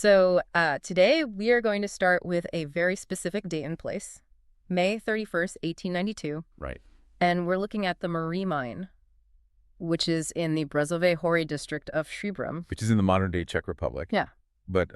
Today we are going to start with a very specific date and place, May 31st, 1892. Right. And we're looking at the Marie Mine, which is in the Brezové Hory district of Srebrum. Which is in the modern-day Czech Republic. Yeah. But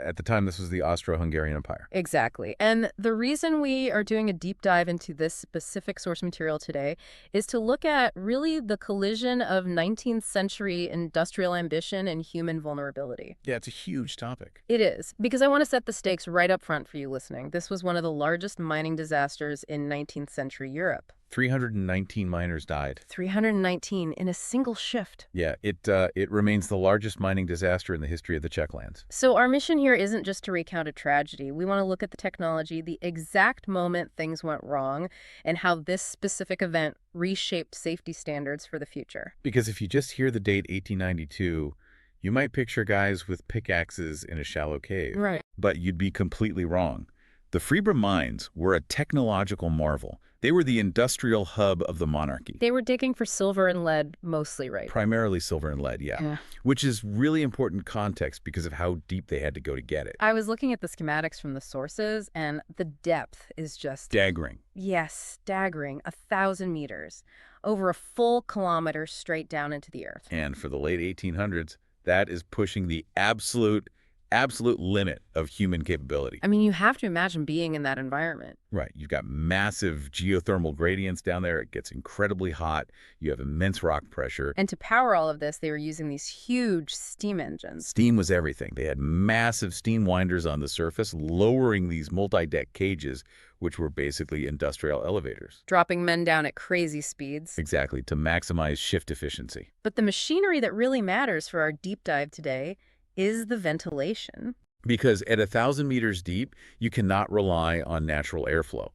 at the time, this was the Austro-Hungarian Empire. Exactly. And the reason we are doing a deep dive into this specific source material today is to look at really the collision of 19th century industrial ambition and human vulnerability. Yeah, it's a huge topic. It is, because I want to set the stakes right up front for you listening. This was one of the largest mining disasters in 19th century Europe. 319 miners died. 319 in a single shift. Yeah, it remains the largest mining disaster in the history of the Czech lands. So our mission here isn't just to recount a tragedy. We want to look at the technology, the exact moment things went wrong, and how this specific event reshaped safety standards for the future. Because if you just hear the date 1892, you might picture guys with pickaxes in a shallow cave. Right. But you'd be completely wrong. The Srebrum mines were a technological marvel. They were the industrial hub of the monarchy. They were digging for silver and lead mostly, right? Primarily silver and lead, yeah. Which is really important context because of how deep they had to go to get it. I was looking at the schematics from the sources, and the depth is just... Staggering. Yes, staggering. 1,000 meters. Over a full kilometer straight down into the earth. And for the late 1800s, that is pushing the absolute limit of human capability. I mean, you have to imagine being in that environment. Right. You've got massive geothermal gradients down there. It gets incredibly hot. You have immense rock pressure. And to power all of this, they were using these huge steam engines. Steam was everything. They had massive steam winders on the surface, lowering these multi-deck cages, which were basically industrial elevators. Dropping men down at crazy speeds. Exactly, to maximize shift efficiency. But the machinery that really matters for our deep dive today is the ventilation. Because at 1,000 meters deep, you cannot rely on natural airflow.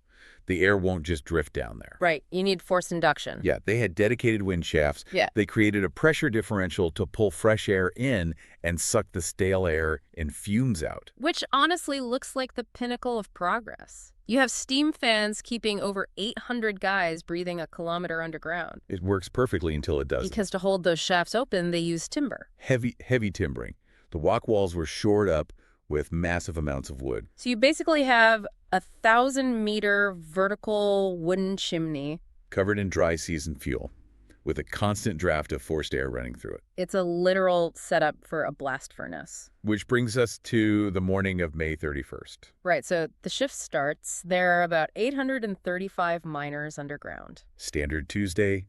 The air won't just drift down there. Right. You need forced induction. Yeah, they had dedicated wind shafts. Yeah. They created a pressure differential to pull fresh air in and suck the stale air and fumes out. Which honestly looks like the pinnacle of progress. You have steam fans keeping over 800 guys breathing a kilometer underground. It works perfectly until it doesn't. Because to hold those shafts open, they use timber. Heavy timbering. The walk walls were shored up with massive amounts of wood. So you basically have 1,000-meter vertical wooden chimney. Covered in dry season fuel, with a constant draft of forced air running through it. It's a literal setup for a blast furnace. Which brings us to the morning of May 31st. Right, so the shift starts. There are about 835 miners underground. Standard Tuesday.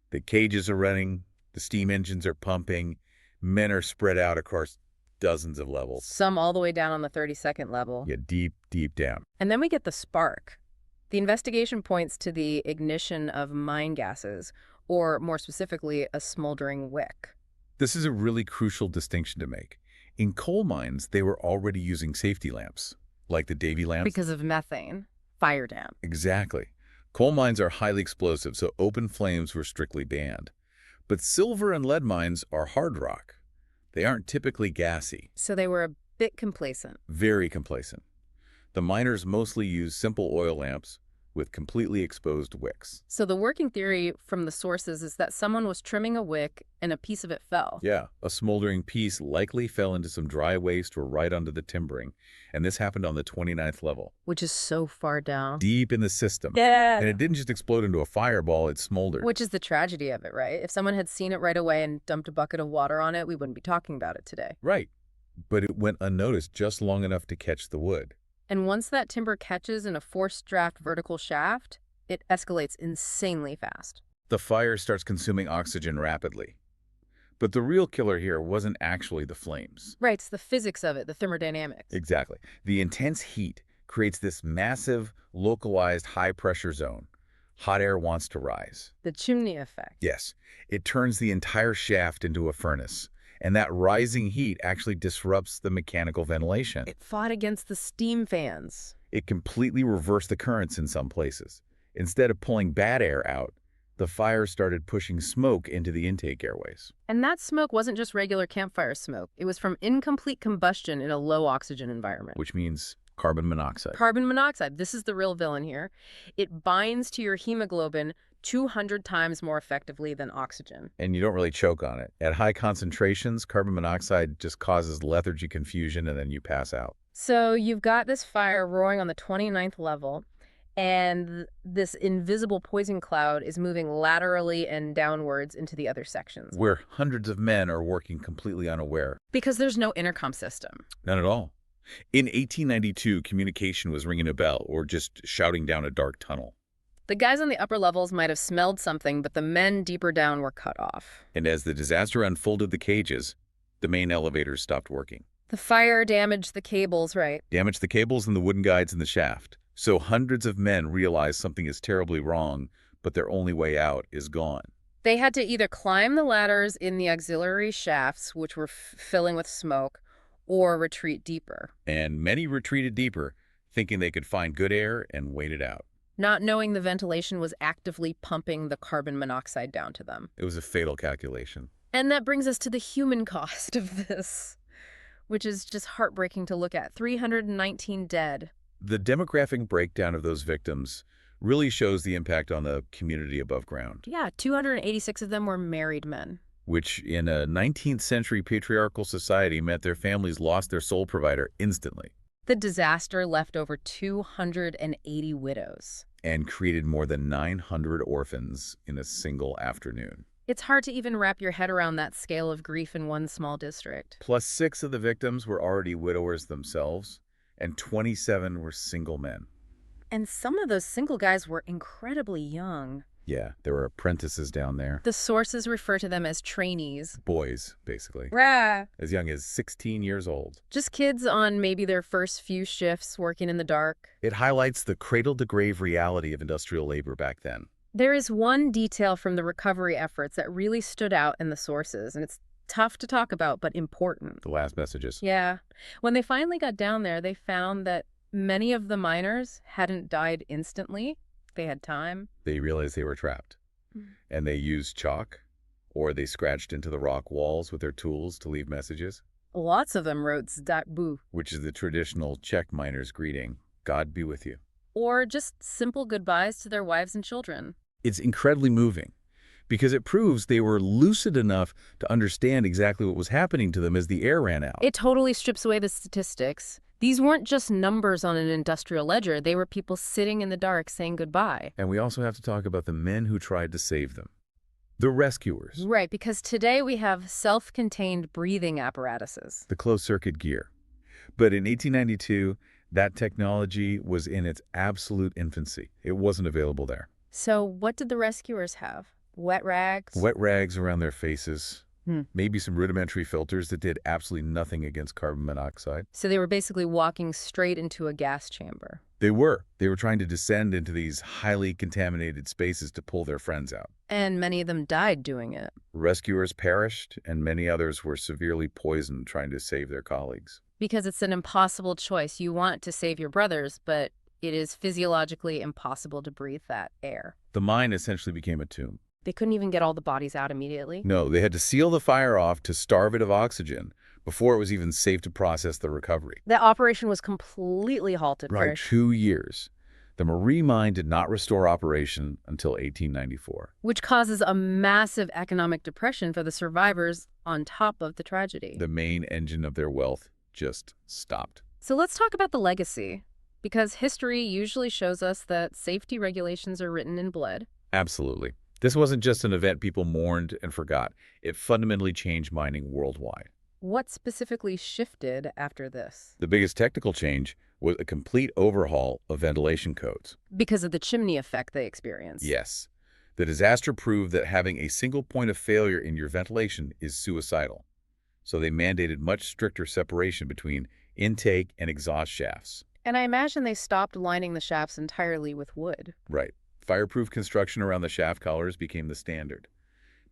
The cages are running. The steam engines are pumping. Men are spread out across dozens of levels. Some all the way down on the 32nd level. Yeah, deep down. And then we get the spark. The investigation points to the ignition of mine gases, or more specifically, a smoldering wick. This is a really crucial distinction to make. In coal mines, they were already using safety lamps, like the Davy lamps. Because of methane. Fire damp. Exactly. Coal mines are highly explosive, so open flames were strictly banned. But silver and lead mines are hard rock. They aren't typically gassy. So they were a bit complacent. Very complacent. The miners mostly use simple oil lamps with completely exposed wicks. So the working theory from the sources is that someone was trimming a wick and a piece of it fell. Yeah, a smoldering piece likely fell into some dry waste or right onto the timbering. And this happened on the 29th level. Which is so far down. Deep in the system. Yeah. And it didn't just explode into a fireball, it smoldered. Which is the tragedy of it, right? If someone had seen it right away and dumped a bucket of water on it, we wouldn't be talking about it today. Right. But it went unnoticed just long enough to catch the wood. And once that timber catches in a forced draft vertical shaft, it escalates insanely fast. The fire starts consuming oxygen rapidly. But the real killer here wasn't actually the flames. Right, it's the physics of it, the thermodynamics. Exactly. The intense heat creates this massive, localized high-pressure zone. Hot air wants to rise. The chimney effect. Yes. It turns the entire shaft into a furnace. And that rising heat actually disrupts the mechanical ventilation. It fought against the steam fans. It completely reversed the currents in some places. Instead of pulling bad air out, the fire started pushing smoke into the intake airways. And that smoke wasn't just regular campfire smoke. It was from incomplete combustion in a low oxygen environment. Which means Carbon monoxide. Carbon monoxide, this is the real villain here. It binds to your hemoglobin 200 times more effectively than oxygen. And you don't really choke on it. At high concentrations, carbon monoxide just causes lethargy, confusion, and then you pass out. So you've got this fire roaring on the 29th level, and this invisible poison cloud is moving laterally and downwards into the other sections. Where hundreds of men are working completely unaware. Because there's no intercom system. None at all. In 1892, communication was ringing a bell or just shouting down a dark tunnel. The guys on the upper levels might have smelled something, but the men deeper down were cut off. And as the disaster unfolded the cages, the main elevators stopped working. The fire damaged the cables, right? Damaged the cables and the wooden guides in the shaft. So hundreds of men realize something is terribly wrong, but their only way out is gone. They had to either climb the ladders in the auxiliary shafts, which were filling with smoke, or retreat deeper. And many retreated deeper, thinking they could find good air and wait it out. Not knowing the ventilation was actively pumping the carbon monoxide down to them. It was a fatal calculation. And that brings us to the human cost of this, which is just heartbreaking to look at. 319 dead. The demographic breakdown of those victims really shows the impact on the community above ground. Yeah, 286 of them were married men. Which in a 19th century patriarchal society meant their families lost their sole provider instantly. The disaster left over 280 widows. And created more than 900 orphans in a single afternoon. It's hard to even wrap your head around that scale of grief in one small district. Plus 6 of the victims were already widowers themselves, and 27 were single men. And some of those single guys were incredibly young. Yeah, there were apprentices down there. The sources refer to them as trainees. Boys, basically. Rah! As young as 16 years old. Just kids on maybe their first few shifts working in the dark. It highlights the cradle-to-grave reality of industrial labor back then. There is one detail from the recovery efforts that really stood out in the sources, and it's tough to talk about, but important. The last messages. Yeah. When they finally got down there, they found that many of the miners hadn't died instantly. They had time. They realized they were trapped. And they used chalk, or they scratched into the rock walls with their tools to leave messages. Lots of them wrote "Zdat-bu," which is the traditional Czech miner's greeting, God be with you. or just simple goodbyes to their wives and children. It's incredibly moving because it proves they were lucid enough to understand exactly what was happening to them as the air ran out. It totally strips away the statistics. These weren't just numbers on an industrial ledger. They were people sitting in the dark saying goodbye. And we also have to talk about the men who tried to save them. The rescuers. Right, because today we have self-contained breathing apparatuses. The closed-circuit gear. But in 1892, that technology was in its absolute infancy. It wasn't available there. So what did the rescuers have? Wet rags? Wet rags around their faces. Maybe some rudimentary filters that did absolutely nothing against carbon monoxide. So they were basically walking straight into a gas chamber. They were. They were trying to descend into these highly contaminated spaces to pull their friends out. And many of them died doing it. Rescuers perished, and many others were severely poisoned trying to save their colleagues. Because it's an impossible choice. You want to save your brothers, but it is physiologically impossible to breathe that air. The mine essentially became a tomb. They couldn't even get all the bodies out immediately. No, they had to seal the fire off to starve it of oxygen before it was even safe to process the recovery. The operation was completely halted Right, for 2 years. The Marie mine did not restore operation until 1894. which causes a massive economic depression for the survivors on top of the tragedy. The main engine of their wealth just stopped. So let's talk about the legacy, because history usually shows us that safety regulations are written in blood. Absolutely. This wasn't just an event people mourned and forgot. It fundamentally changed mining worldwide. What specifically shifted after this? The biggest technical change was a complete overhaul of ventilation codes. Because of the chimney effect they experienced. Yes. The disaster proved that having a single point of failure in your ventilation is suicidal. So they mandated much stricter separation between intake and exhaust shafts. And I imagine they stopped lining the shafts entirely with wood. Right. Fireproof construction around the shaft collars became the standard.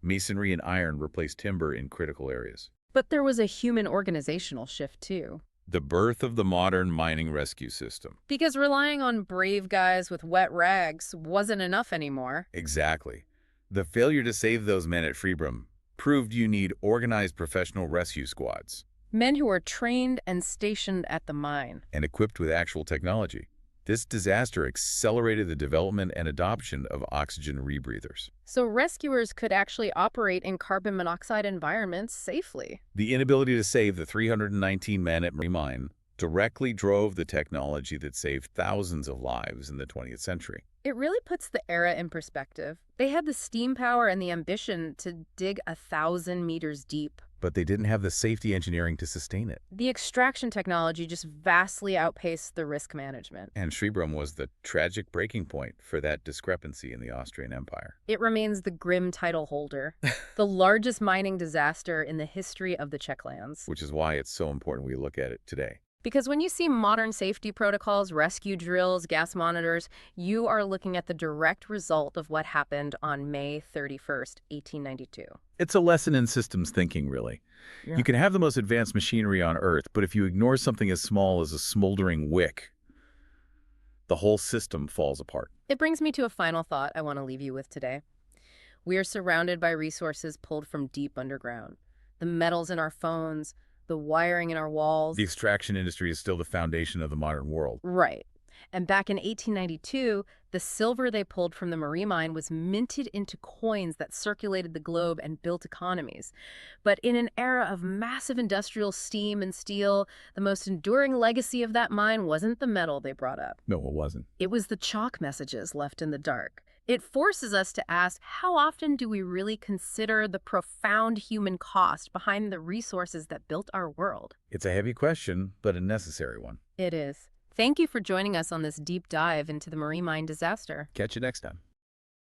Masonry and iron replaced timber in critical areas. But there was a human organizational shift, too. The birth of the modern mining rescue system. Because relying on brave guys with wet rags wasn't enough anymore. Exactly. The failure to save those men at Freebrum proved you need organized professional rescue squads. Men who were trained and stationed at the mine. and equipped with actual technology. This disaster accelerated the development and adoption of oxygen rebreathers. So rescuers could actually operate in carbon monoxide environments safely. The inability to save the 319 men at Marie Mine directly drove the technology that saved thousands of lives in the 20th century. It really puts the era in perspective. They had the steam power and the ambition to dig 1,000 meters deep. But they didn't have the safety engineering to sustain it. The extraction technology just vastly outpaced the risk management. And Schriebrum was the tragic breaking point for that discrepancy in the Austrian Empire. It remains the grim title holder, the largest mining disaster in the history of the Czech lands. Which is why it's so important we look at it today. Because when you see modern safety protocols, rescue drills, gas monitors, you are looking at the direct result of what happened on May 31st, 1892. It's a lesson in systems thinking, really. Yeah. You can have the most advanced machinery on Earth, but if you ignore something as small as a smoldering wick, the whole system falls apart. It brings me to a final thought I want to leave you with today. We are surrounded by resources pulled from deep underground. The metals in our phones, the wiring in our walls. The extraction industry is still the foundation of the modern world. Right. And back in 1892, the silver they pulled from the Marie mine was minted into coins that circulated the globe and built economies. But in an era of massive industrial steam and steel, the most enduring legacy of that mine wasn't the metal they brought up. No, it wasn't. It was the chalk messages left in the dark. It forces us to ask, how often do we really consider the profound human cost behind the resources that built our world? It's a heavy question, but a necessary one. It is. Thank you for joining us on this deep dive into the Marie mine disaster. Catch you next time.